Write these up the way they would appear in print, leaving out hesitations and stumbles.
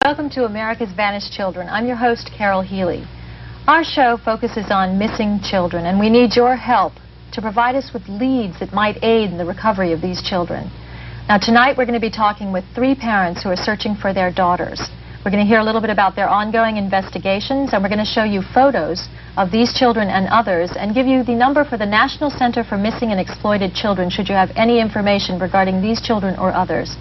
Welcome to America's Vanished Children. I'm your host, Carol Healy. Our show focuses on missing children, and we need your help to provide us with leads that might aid in the recovery of these children. Now, tonight we're going to be talking with 3 parents who are searching for their daughters. We're going to hear a little bit about their ongoing investigations, and we're going to show you photos of these children and others, and give you the number for the National Center for Missing and Exploited Children should you have any information regarding these children or others.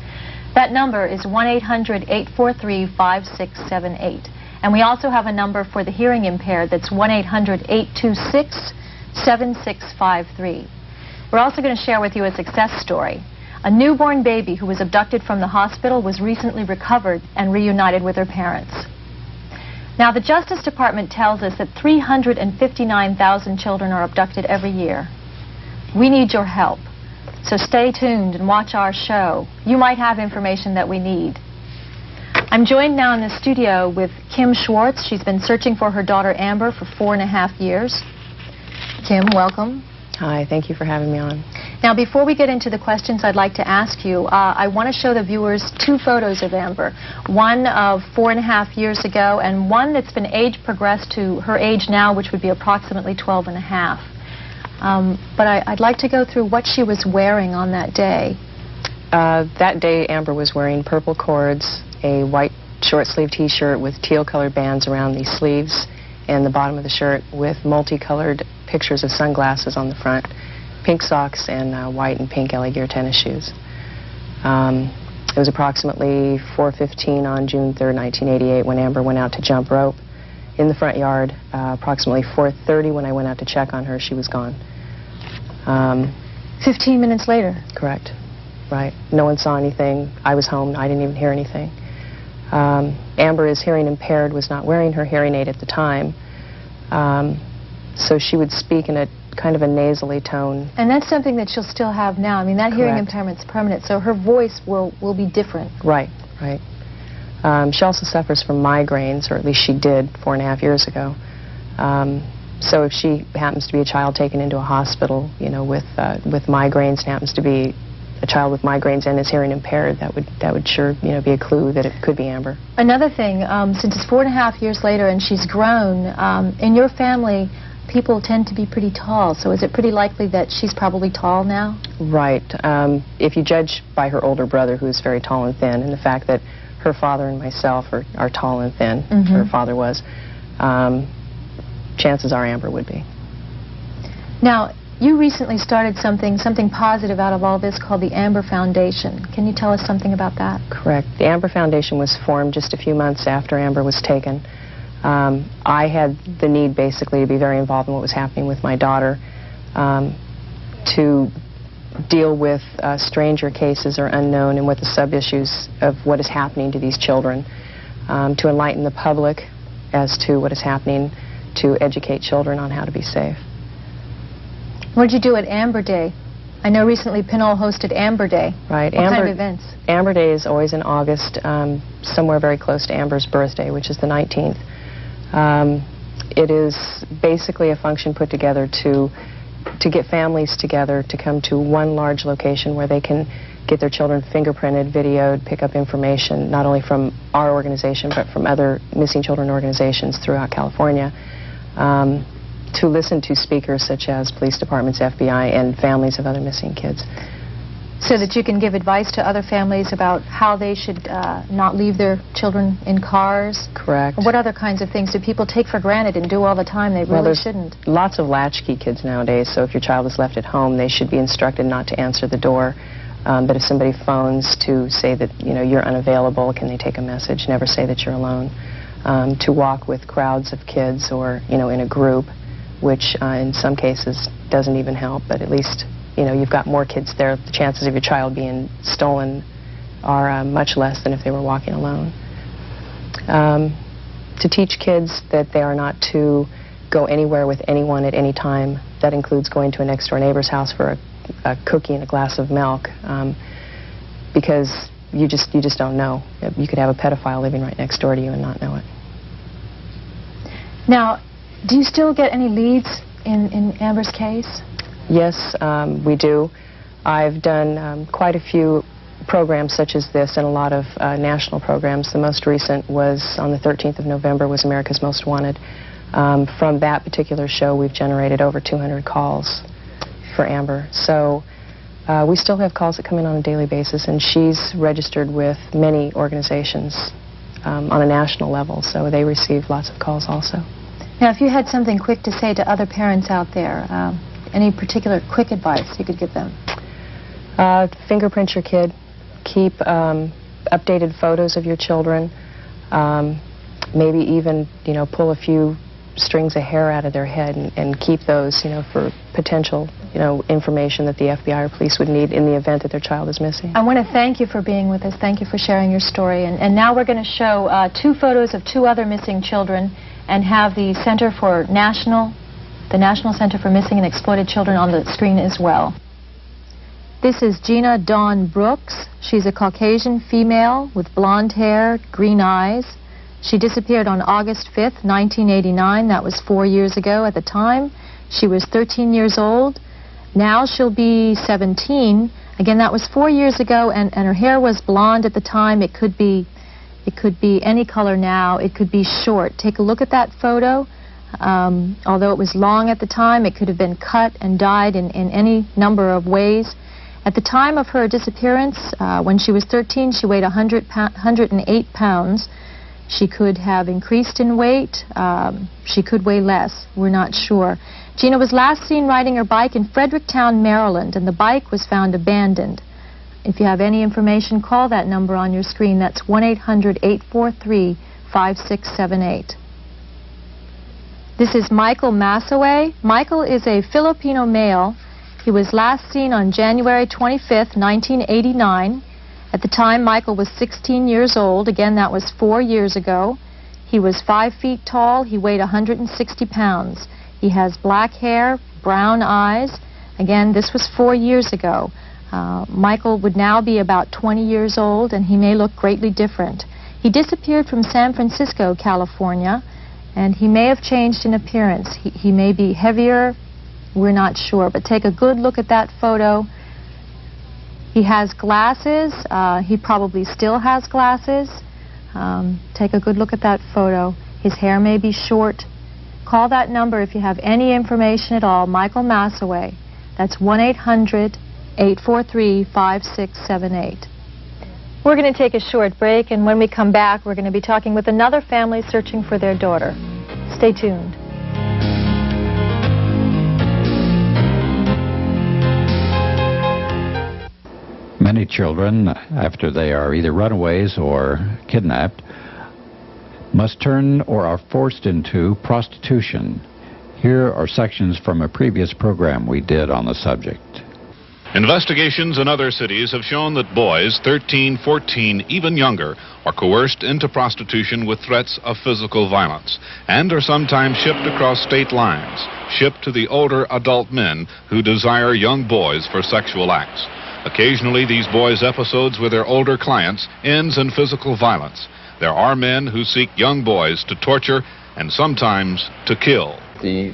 That number is 1-800-843-5678. And we also have a number for the hearing impaired that's 1-800-826-7653. We're also going to share with you a success story. A newborn baby who was abducted from the hospital was recently recovered and reunited with her parents. Now, the Justice Department tells us that 359,000 children are abducted every year. We need your help. So stay tuned and watch our show. You might have information that we need. I'm joined now in the studio with Kim Schwartz. She's been searching for her daughter Amber for 4.5 years. Kim, welcome. Hi, thank you for having me on. Now, before we get into the questions I'd like to ask you, I want to show the viewers 2 photos of Amber. One of 4.5 years ago, and one that's been age progressed to her age now, which would be approximately 12.5. But I'd like to go through what she was wearing on that day. That day, Amber was wearing purple cords, a white short-sleeve T-shirt with teal-colored bands around the sleeves and the bottom of the shirt, with multicolored pictures of sunglasses on the front, pink socks, and white and pink Gear tennis shoes. It was approximately 4:15 on June 3rd, 1988, when Amber went out to jump rope in the front yard. Approximately 4:30 when I went out to check on her, she was gone. 15 minutes later? Correct. Right. No one saw anything. I was home. I didn't even hear anything. Amber is hearing impaired, was not wearing her hearing aid at the time. So she would speak in a kind of a nasally tone. And that's something that she'll still have now. I mean, that hearing impairment's permanent, so her voice will be different. Right, right. She also suffers from migraines, or at least she did 4.5 years ago. So if she happens to be a child taken into a hospital, you know, with migraines, and happens to be a child with migraines and is hearing impaired, that would sure, you know, be a clue that it could be Amber. Another thing, since it's 4.5 years later and she's grown, in your family, people tend to be pretty tall. So is it pretty likely that she's probably tall now? Right. If you judge by her older brother, who's very tall and thin, and the fact that her father and myself are tall and thin, her father was, chances are Amber would be. Now, you recently started something positive out of all this called the Amber Foundation. Can you tell us something about that? Correct. The Amber Foundation was formed just a few months after Amber was taken. I had the need basically to be very involved in what was happening with my daughter, to deal with stranger cases or unknown and what the sub-issues of what is happening to these children, to enlighten the public as to what is happening, to educate children on how to be safe. What did you do at Amber Day? I know recently Pinole hosted Amber Day. Right. What kind of events? Amber Day is always in August, somewhere very close to Amber's birthday, which is the 19th. It is basically a function put together to get families together to come to one large location where they can get their children fingerprinted, videoed, pick up information, not only from our organization, but from other missing children organizations throughout California, to listen to speakers such as police departments, FBI, and families of other missing kids. So that you can give advice to other families about how they should not leave their children in cars? Correct. What other kinds of things do people take for granted and do all the time they really shouldn't? Lots of latchkey kids nowadays, so if your child is left at home, they should be instructed not to answer the door. But if somebody phones to say that, you know, you're unavailable, can they take a message? Never say that you're alone. To walk with crowds of kids or, you know, in a group, which in some cases doesn't even help, but at least, you know, you've got more kids there. The chances of your child being stolen are much less than if they were walking alone. To teach kids that they are not to go anywhere with anyone at any time. That includes going to a next-door neighbor's house for a cookie and a glass of milk, because you just don't know. You could have a pedophile living right next door to you and not know it. Now, do you still get any leads in Amber's case? Yes, we do. I've done quite a few programs such as this and a lot of national programs. The most recent was on the 13th of November was America's Most Wanted. From that particular show, we've generated over 200 calls for Amber. So we still have calls that come in on a daily basis, and she's registered with many organizations on a national level, so they receive lots of calls also. Now, if you had something quick to say to other parents out there, any particular quick advice you could give them? Fingerprint your kid. Keep updated photos of your children. Maybe even, pull a few strings of hair out of their head and keep those, for potential, information that the FBI or police would need in the event that their child is missing. I want to thank you for being with us. Thank you for sharing your story. And now we're going to show 2 photos of 2 other missing children and have the National Center for Missing and Exploited Children on the screen as well. This is Gina Dawn Brooks. She's a Caucasian female with blonde hair, green eyes. She disappeared on August 5th, 1989. That was 4 years ago. At the time, she was 13 years old. Now she'll be 17. Again, that was 4 years ago, and her hair was blonde at the time. It could be any color now. It could be short. Take a look at that photo. Although it was long at the time, it could have been cut and dyed in any number of ways. At the time of her disappearance, when she was 13, she weighed 108 pounds. She could have increased in weight. She could weigh less. We're not sure. Gina was last seen riding her bike in Fredericktown, Maryland, and the bike was found abandoned. If you have any information, call that number on your screen. That's 1-800-843-5678. This is Michael Massaway. Michael is a Filipino male. He was last seen on January 25th, 1989. At the time, Michael was 16 years old. Again, that was 4 years ago. He was 5 feet tall. He weighed 160 pounds. He has black hair, brown eyes. Again, this was 4 years ago. Michael would now be about 20 years old, and he may look greatly different. He disappeared from San Francisco, California, and he may have changed in appearance. He may be heavier. We're not sure, but take a good look at that photo. He has glasses. He probably still has glasses. Take a good look at that photo. His hair may be short. Call that number if you have any information at all. Michael Massaway. That's 1-800-843-5678. We're going to take a short break, and when we come back, we're going to be talking with another family searching for their daughter. Stay tuned. Many children, after they are either runaways or kidnapped, must turn or are forced into prostitution. Here are sections from a previous program we did on the subject. Investigations in other cities have shown that boys 13, 14, even younger are coerced into prostitution with threats of physical violence and are sometimes shipped across state lines, shipped to the older adult men who desire young boys for sexual acts. Occasionally, these boys' episodes with their older clients ends in physical violence. There are men who seek young boys to torture and sometimes to kill. The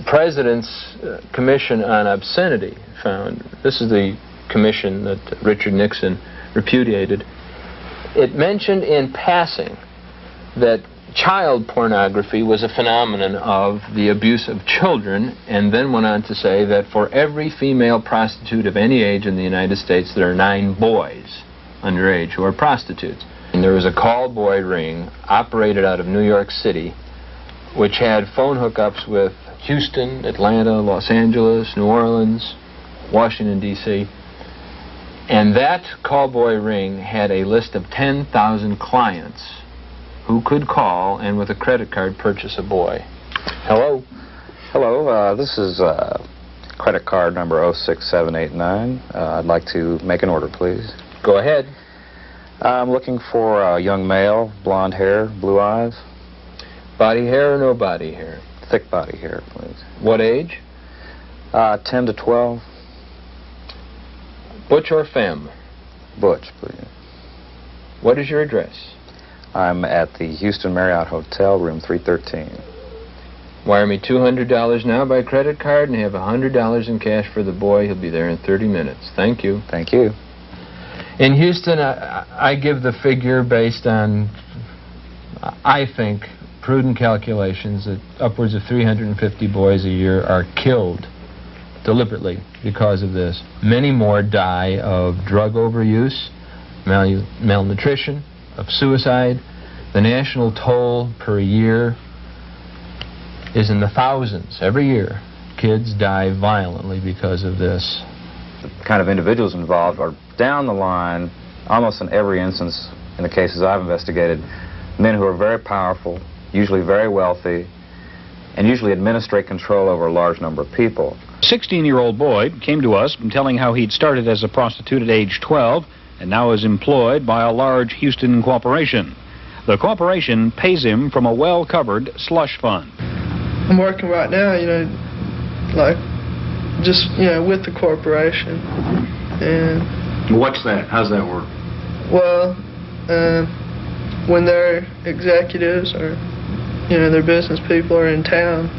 President's Commission on Obscenity found, this is the commission that Richard Nixon repudiated, it mentioned in passing that child pornography was a phenomenon of the abuse of children, and then went on to say that for every female prostitute of any age in the United States, there are 9 boys underage who are prostitutes. And there was a call boy ring operated out of New York City, which had phone hookups with Houston, Atlanta, Los Angeles, New Orleans, Washington, D.C. And that call boy ring had a list of 10,000 clients who could call and with a credit card purchase a boy. Hello? Hello, this is credit card number 06789. I'd like to make an order, please. Go ahead. I'm looking for a young male, blonde hair, blue eyes. Body hair or no body hair? Thick body hair, please. What age? 10 to 12. Butch or femme? Butch, please. What is your address? I'm at the Houston Marriott Hotel, room 313. Wire me $200 now by credit card and have $100 in cash for the boy. He'll be there in 30 minutes. Thank you. Thank you. In Houston, I give the figure based on, I think, prudent calculations that upwards of 350 boys a year are killed deliberately because of this. Many more die of drug overuse, malnutrition, of suicide. The national toll per year is in the thousands. Every year, kids die violently because of this. The kind of individuals involved are down the line, almost in every instance in the cases I've investigated, men who are very powerful, usually very wealthy, and usually administrate control over a large number of people. A 16-year-old boy came to us telling how he'd started as a prostitute at age 12 and now is employed by a large Houston corporation. The corporation pays him from a well-covered slush fund. I'm working right now, just, with the corporation. And what's that? How's that work? Well, when their executives or, their business people are in town,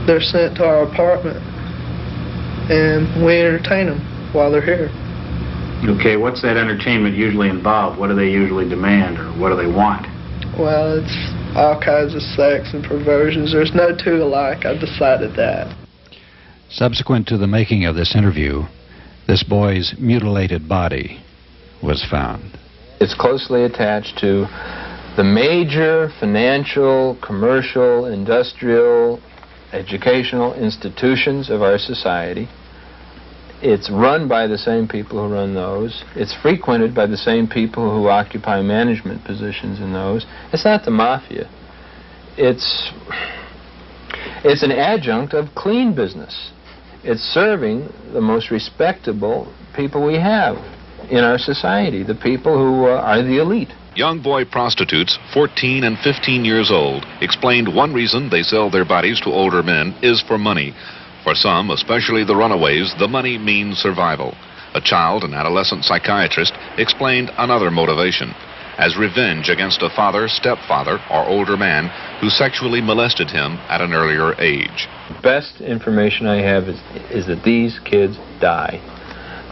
they're sent to our apartment, and we entertain them while they're here. Okay, what's that entertainment usually involve? What do they usually demand, or what do they want? Well, it's all kinds of sex and perversions. There's no two alike. I've decided that. Subsequent to the making of this interview, this boy's mutilated body was found. It's closely attached to the major financial, commercial, industrial, educational institutions of our society. It's run by the same people who run those. It's frequented by the same people who occupy management positions in those. It's not the mafia. It's an adjunct of clean business. It's serving the most respectable people we have in our society, the people who are the elite. Young boy prostitutes, 14 and 15 years old, explained one reason they sell their bodies to older men is for money. For some, especially the runaways, the money means survival. A child and adolescent psychiatrist explained another motivation, as revenge against a father, stepfather, or older man who sexually molested him at an earlier age. The best information I have is that these kids die.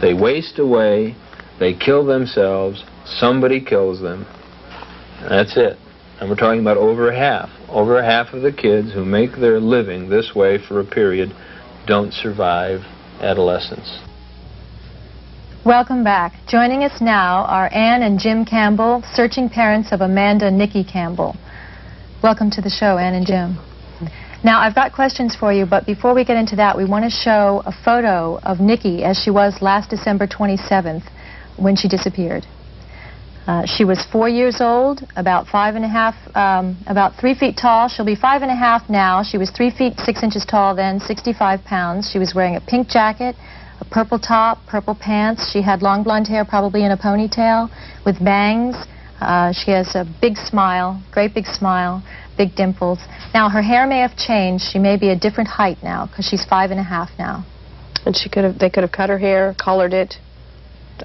They waste away, they kill themselves, somebody kills them. That's it. And we're talking about over half. Over half of the kids who make their living this way for a period don't survive adolescence. Welcome back. Joining us now are Ann and Jim Campbell, searching parents of Amanda Nikki Campbell. Welcome to the show, Ann and Jim. Now, I've got questions for you, but before we get into that, we want to show a photo of Nikki as she was last December 27th when she disappeared. She was 4 years old, about 3 feet tall. She'll be 5.5 now. She was 3 feet 6 inches tall then, 65 pounds. She was wearing a pink jacket, a purple top, purple pants. She had long blonde hair, probably in a ponytail, with bangs. She has a big smile, great big smile, big dimples. Now, her hair may have changed. She may be a different height now, because she's 5.5 now. And they could have cut her hair, colored it.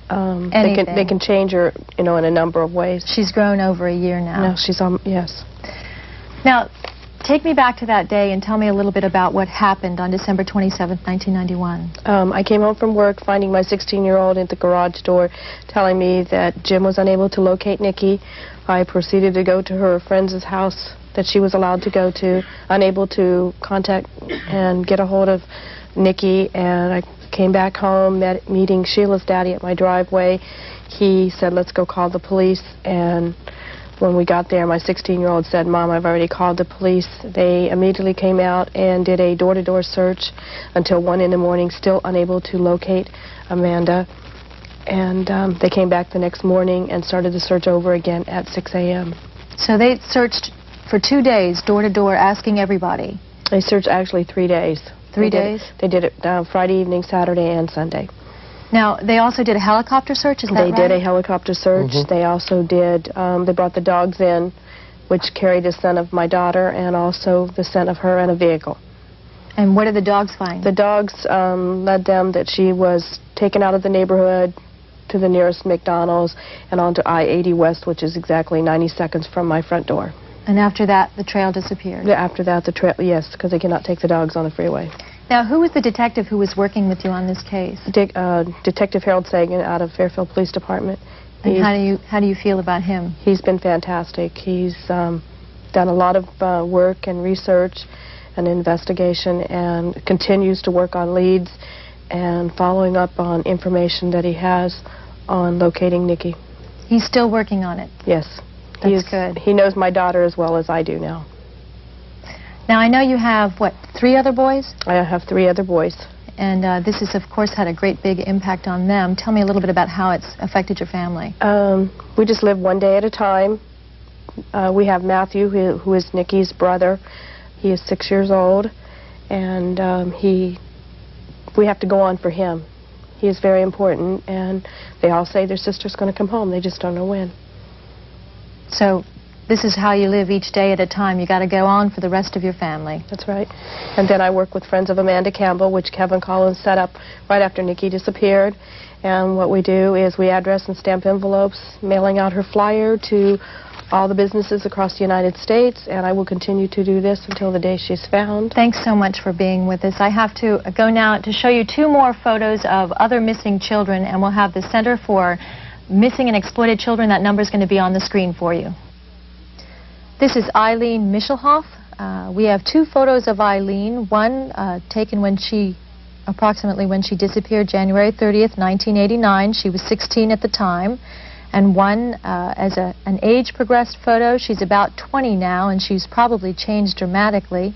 They can change her, in a number of ways. She's grown over a year now. No, she's yes. Now, take me back to that day and tell me a little bit about what happened on December 27th, 1991. I came home from work, finding my 16-year-old at the garage door, telling me that Jim was unable to locate Nikki. I proceeded to go to her friend's house that she was allowed to go to, unable to contact and get a hold of Nikki, and I came back home, meeting Sheila's daddy at my driveway. He said, let's go call the police, and when we got there, my 16-year-old said, Mom, I've already called the police. They immediately came out and did a door-to-door search until 1 in the morning, still unable to locate Amanda. And they came back the next morning and started the search over again at 6 a.m. So they searched for 2 days, door-to-door, asking everybody. They searched actually 3 days. 3 days? They did it Friday evening, Saturday, and Sunday. Now, they also did a helicopter search, is that right? They did a helicopter search. They also did, they brought the dogs in, which carried the scent of my daughter and also the scent of her in a vehicle. And what did the dogs find? The dogs led them that she was taken out of the neighborhood to the nearest McDonald's and onto I-80 West, which is exactly 90 seconds from my front door. And after that, the trail disappeared? After that, the trail, yes, because they cannot take the dogs on the freeway. Now, who was the detective who was working with you on this case? Detective Harold Sagan out of Fairfield Police Department. And how do you feel about him? He's been fantastic. He's done a lot of work and research and investigation, and continues to work on leads and following up on information that he has on locating Nikki. He's still working on it? Yes. That's good. He knows my daughter as well as I do now. Now, I know you have, what, 3 other boys? I have 3 other boys. And this has, of course, had a great big impact on them. Tell me a little bit about how it's affected your family. We just live one day at a time. We have Matthew, who is Nikki's brother. He is 6 years old, and we have to go on for him. He is very important, and they all say their sister's going to come home. They just don't know when. So this is how you live each day at a time. You got to go on for the rest of your family. That's right. And then I work with Friends of Amanda Campbell, which Kevin Collins set up right after Nikki disappeared. And what we do is we address and stamp envelopes, mailing out her flyer to all the businesses across the United States, and I will continue to do this until the day she's found. Thanks so much for being with us. I have to go now to show you 2 more photos of other missing children, and we'll have the Center for Missing and Exploited Children. That number is going to be on the screen for you. This is Eileen Michelhoff. We have 2 photos of Eileen, one taken approximately when she disappeared, January 30th, 1989. She was 16 at the time. And one as an age-progressed photo. She's about 20 now, and she's probably changed dramatically.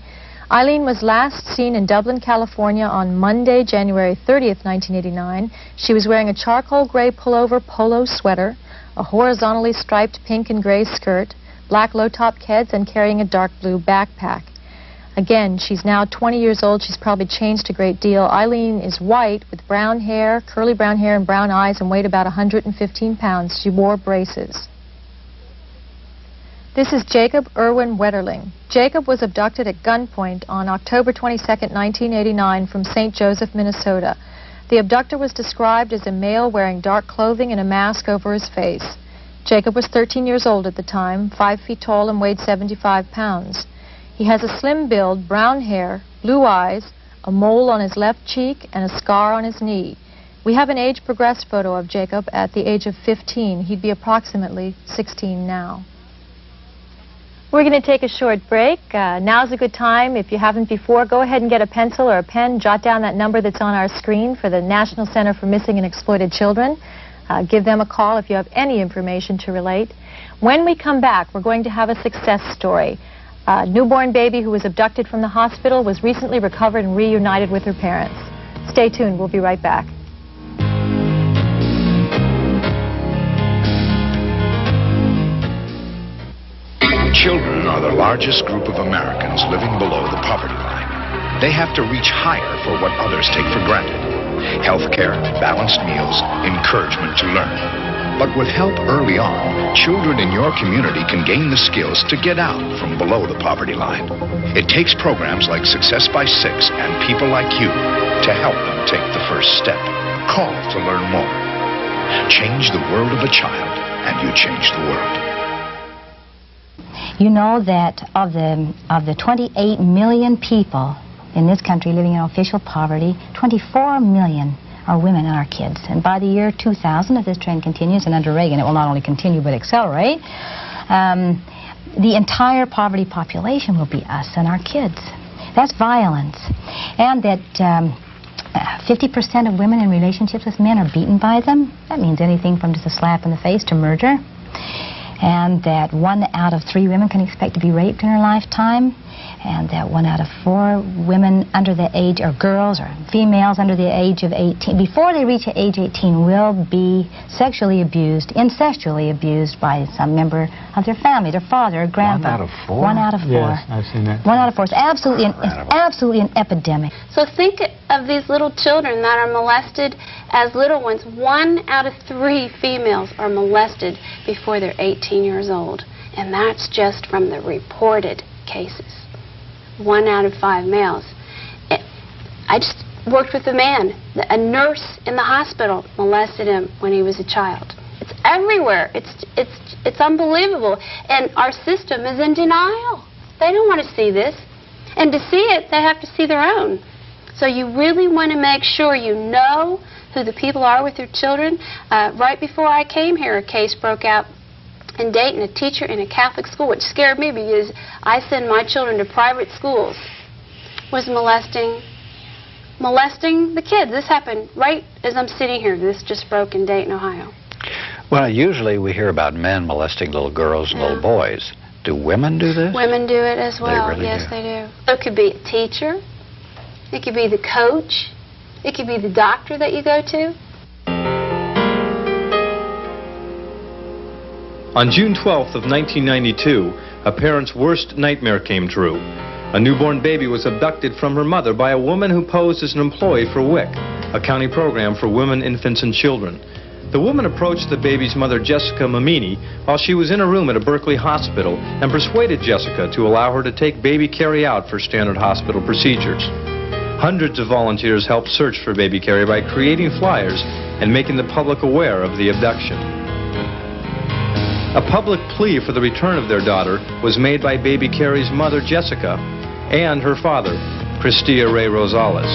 Eileen was last seen in Dublin, California on Monday, January 30th, 1989. She was wearing a charcoal gray pullover polo sweater, a horizontally striped pink and gray skirt, black low-top Keds, and carrying a dark blue backpack. Again, she's now 20 years old. She's probably changed a great deal. Eileen is white with brown hair, curly brown hair and brown eyes, and weighed about 115 pounds. She wore braces. This is Jacob Irwin Wetterling. Jacob was abducted at gunpoint on October 22, 1989 from St. Joseph, Minnesota. The abductor was described as a male wearing dark clothing and a mask over his face. Jacob was 13 years old at the time, 5 feet tall, and weighed 75 pounds. He has a slim build, brown hair, blue eyes, a mole on his left cheek, and a scar on his knee. We have an age-progressed photo of Jacob at the age of 15. He'd be approximately 16 now. We're going to take a short break. Now's a good time. If you haven't before, go ahead and get a pencil or a pen. Jot down that number that's on our screen for the National Center for Missing and Exploited Children. Give them a call if you have any information to relate. When we come back, we're going to have a success story. A newborn baby who was abducted from the hospital was recently recovered and reunited with her parents. Stay tuned. We'll be right back. Children are the largest group of Americans living below the poverty line. They have to reach higher for what others take for granted. Health care, balanced meals, encouragement to learn. But with help early on, children in your community can gain the skills to get out from below the poverty line. It takes programs like Success by 6 and people like you to help them take the first step. Call to learn more. Change the world of a child, and you change the world. You know that of the 28 million people in this country living in official poverty, 24 million are women and our kids. And by the year 2000, if this trend continues, and under Reagan it will not only continue but accelerate, the entire poverty population will be us and our kids. That's violence. And that 50% of women in relationships with men are beaten by them. That means anything from just a slap in the face to murder. And that 1 out of 3 women can expect to be raped in her lifetime. And that 1 out of 4 women under the age, or girls or females under the age of 18, before they reach age 18, will be sexually abused, incestually abused by some member of their family, their father or grandpa. 1 out of 4? 1 out of 4. Yes, I've seen that. 1 out of 4. It's absolutely an epidemic. So think of these little children that are molested as little ones. 1 out of 3 females are molested before they're 18 years old. And that's just from the reported cases. 1 out of 5 males. I just worked with a man, a nurse in the hospital molested him when he was a child. It's everywhere. It's unbelievable. And our system is in denial. They don't want to see this. And to see it, they have to see their own. So you really want to make sure you know who the people are with your children. Right before I came here, a case broke out in Dayton, a teacher in a Catholic school, which scared me because I send my children to private schools, was molesting the kids. This happened right as I'm sitting here. This just broke in Dayton, Ohio. Well, usually we hear about men molesting little girls and little boys. Do women do this? Women do it as well. They really yes, do. They do. So it could be a teacher. It could be the coach. It could be the doctor that you go to. On June 12th of 1992, a parent's worst nightmare came true. A newborn baby was abducted from her mother by a woman who posed as an employee for WIC, a county program for women, infants, and children. The woman approached the baby's mother, Jessica Mamini, while she was in a room at a Berkeley hospital and persuaded Jessica to allow her to take baby Carrie out for standard hospital procedures. Hundreds of volunteers helped search for baby Carrie by creating flyers and making the public aware of the abduction. A public plea for the return of their daughter was made by baby Carrie's mother, Jessica, and her father, Cristia Ray Rosales.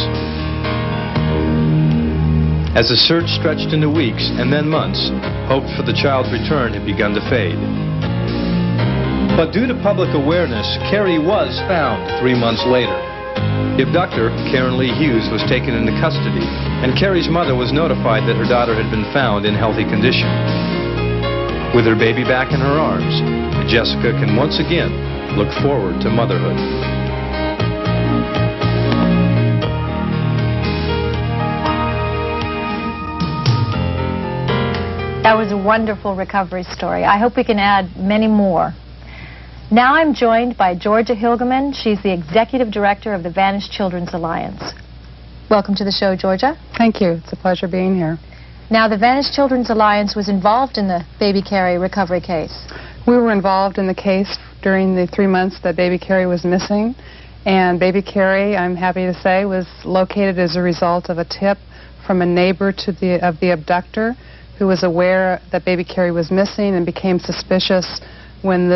As the search stretched into weeks and then months, hope for the child's return had begun to fade. But due to public awareness, Carrie was found 3 months later. The abductor, Karen Lee Hughes, was taken into custody, and Carrie's mother was notified that her daughter had been found in healthy condition. With her baby back in her arms, Jessica can once again look forward to motherhood. That was a wonderful recovery story. I hope we can add many more. Now I'm joined by Georgia Hilgeman. She's the Executive Director of the Vanished Children's Alliance. Welcome to the show, Georgia. Thank you. It's a pleasure being here. Now, the Vanished Children's Alliance was involved in the baby Carrie recovery case. We were involved in the case during the 3 months that baby Carrie was missing. And baby Carrie, I'm happy to say, was located as a result of a tip from a neighbor of the abductor, who was aware that baby Carrie was missing and became suspicious when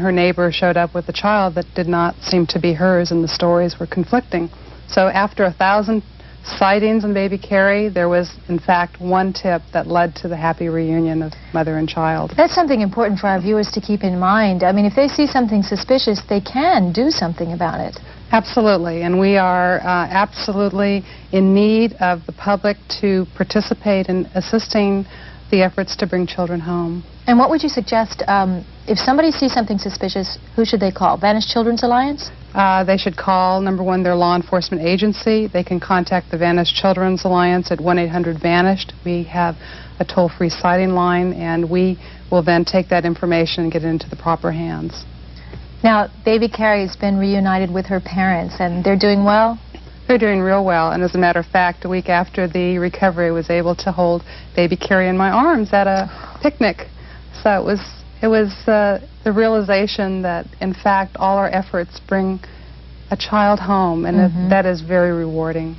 her neighbor showed up with a child that did not seem to be hers, and the stories were conflicting. So after 1,000 sightings on baby Carrie, there was in fact one tip that led to the happy reunion of mother and child. That's something important for our viewers to keep in mind. I mean, if they see something suspicious, they can do something about it. Absolutely, and we are absolutely in need of the public to participate in assisting the efforts to bring children home. And what would you suggest, if somebody sees something suspicious, who should they call? Vanished Children's Alliance? They should call, number one, their law enforcement agency. They can contact the Vanished Children's Alliance at 1-800-VANISHED. We have a toll-free sighting line, and we will then take that information and get it into the proper hands. Now, baby Carrie's been reunited with her parents, and they're doing well? They're doing real well, and as a matter of fact, a week after the recovery, I was able to hold baby Carrie in my arms at a picnic. So it was the realization that, in fact, all our efforts bring a child home, and that is very rewarding.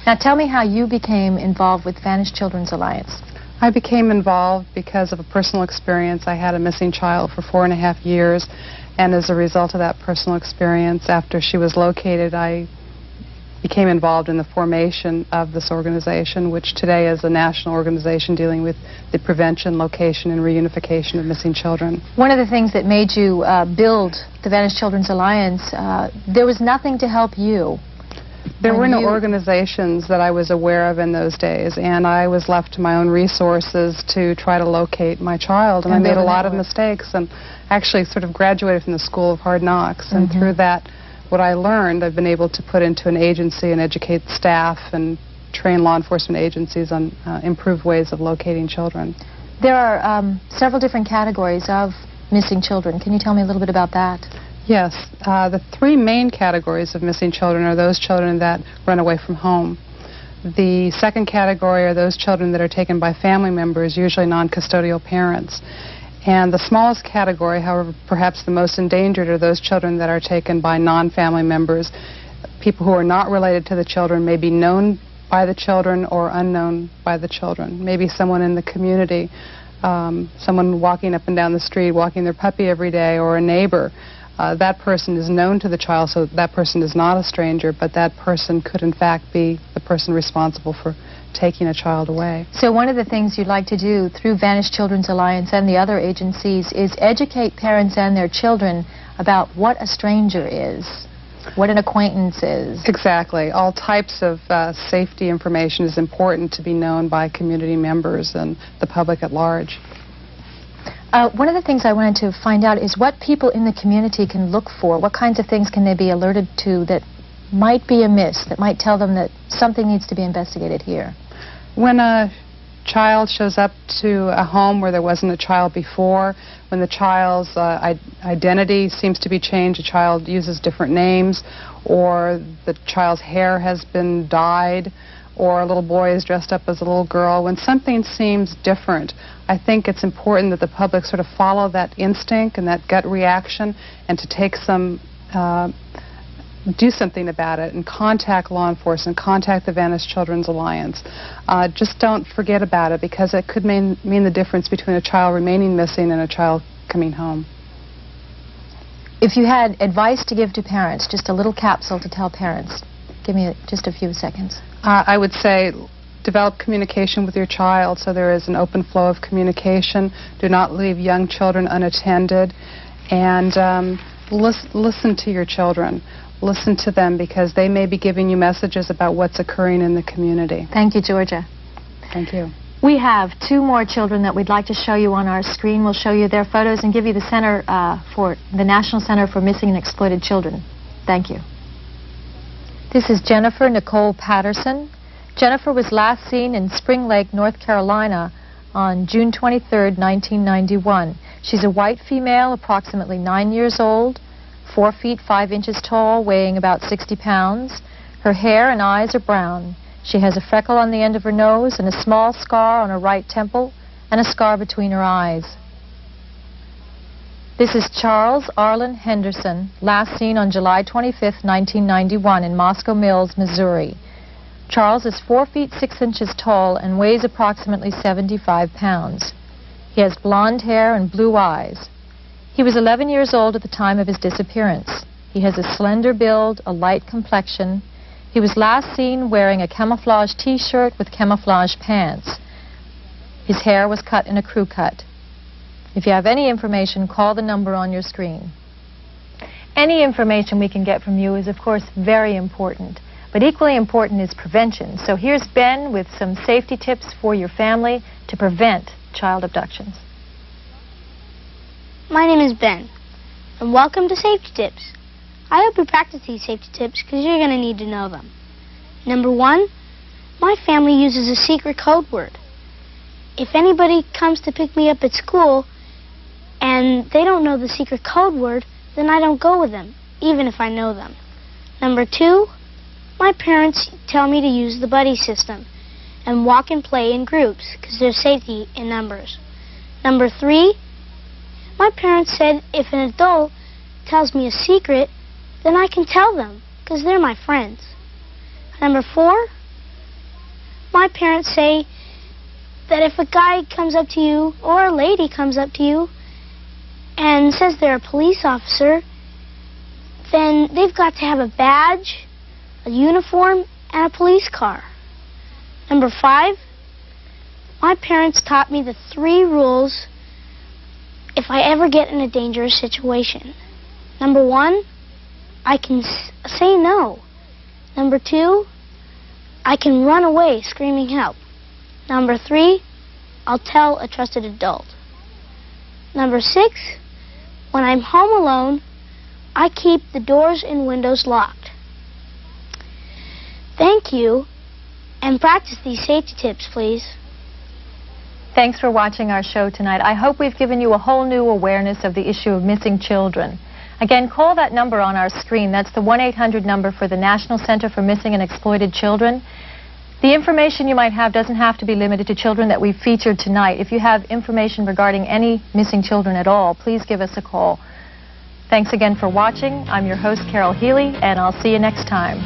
Now, tell me how you became involved with Vanished Children's Alliance. I became involved because of a personal experience. I had a missing child for 4.5 years, and as a result of that personal experience, after she was located, I became involved in the formation of this organization, which today is a national organization dealing with the prevention, location, and reunification of missing children. One of the things that made you build the Vanished Children's Alliance, there was nothing to help you. There were no organizations that I was aware of in those days, and I was left to my own resources to try to locate my child, and I made a lot of mistakes, and actually sort of graduated from the School of Hard Knocks, and through that, what I learned, I've been able to put into an agency and educate staff and train law enforcement agencies on improved ways of locating children. There are several different categories of missing children. Can you tell me a little bit about that? Yes. The three main categories of missing children are those children that run away from home. The second category are those children that are taken by family members, usually non-custodial parents. And the smallest category, however, perhaps the most endangered, are those children that are taken by non-family members. People who are not related to the children may be known by the children or unknown by the children. Maybe someone in the community, someone walking up and down the street, walking their puppy every day, or a neighbor. that person is known to the child, so that person is not a stranger, but that person could in fact be the person responsible for taking a child away. So one of the things you'd like to do through Vanished Children's Alliance and the other agencies is educate parents and their children about what a stranger is, what an acquaintance is. Exactly. All types of safety information is important to be known by community members and the public at large. One of the things I wanted to find out is what people in the community can look for. What kinds of things can they be alerted to that might be amiss, that might tell them that something needs to be investigated here? When a child shows up to a home where there wasn't a child before, when the child's identity seems to be changed, a child uses different names, or the child's hair has been dyed, or a little boy is dressed up as a little girl, when something seems different, I think it's important that the public sort of follow that instinct and that gut reaction and to take some do something about it and contact law enforcement, contact the Vanished Children's Alliance. Just don't forget about it, because it could mean the difference between a child remaining missing and a child coming home. If you had advice to give to parents, just a little capsule to tell parents, give me just a few seconds. I would say develop communication with your child so there is an open flow of communication. Do not leave young children unattended, and listen to your children. Listen to them, because they may be giving you messages about what's occurring in the community. Thank you, Georgia. Thank you. We have two more children that we'd like to show you on our screen. We'll show you their photos and give you the center for the National Center for Missing and Exploited Children. Thank you. This is Jennifer Nicole Patterson. Jennifer was last seen in Spring Lake, North Carolina on June 23, 1991. She's a white female, approximately 9 years old, 4 feet 5 inches tall, weighing about 60 pounds. Her hair and eyes are brown. She has a freckle on the end of her nose and a small scar on her right temple and a scar between her eyes. This is Charles Arlen Henderson, last seen on July 25, 1991 in Moscow Mills, Missouri. Charles is 4 feet 6 inches tall and weighs approximately 75 pounds. He has blonde hair and blue eyes. He was 11 years old at the time of his disappearance. He has a slender build, a light complexion. He was last seen wearing a camouflage t-shirt with camouflage pants. His hair was cut in a crew cut. If you have any information, call the number on your screen. Any information we can get from you is, of course, very important. But equally important is prevention. So here's Ben with some safety tips for your family to prevent child abductions. My name is Ben, and welcome to Safety Tips. I hope you practice these safety tips because you're going to need to know them. Number 1, my family uses a secret code word. If anybody comes to pick me up at school and they don't know the secret code word, then I don't go with them, even if I know them. Number 2, my parents tell me to use the buddy system and walk and play in groups because there's safety in numbers. Number 3, my parents said if an adult tells me a secret, then I can tell them, because they're my friends. Number 4, my parents say that if a guy comes up to you, or a lady comes up to you, and says they're a police officer, then they've got to have a badge, a uniform, and a police car. Number 5, my parents taught me the 3 rules if I ever get in a dangerous situation. Number 1, I can say no. Number 2, I can run away screaming help. Number 3, I'll tell a trusted adult. Number 6, when I'm home alone, I keep the doors and windows locked. Thank you, and practice these safety tips, please. Thanks for watching our show tonight. I hope we've given you a whole new awareness of the issue of missing children. Again, call that number on our screen. That's the 1-800 number for the National Center for Missing and Exploited Children. The information you might have doesn't have to be limited to children that we've featured tonight. If you have information regarding any missing children at all, please give us a call. Thanks again for watching. I'm your host, Carol Healy, and I'll see you next time.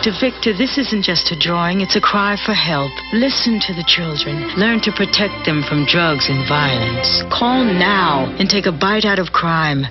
To Victor, this isn't just a drawing, it's a cry for help. Listen to the children. Learn to protect them from drugs and violence. Call now and take a bite out of crime.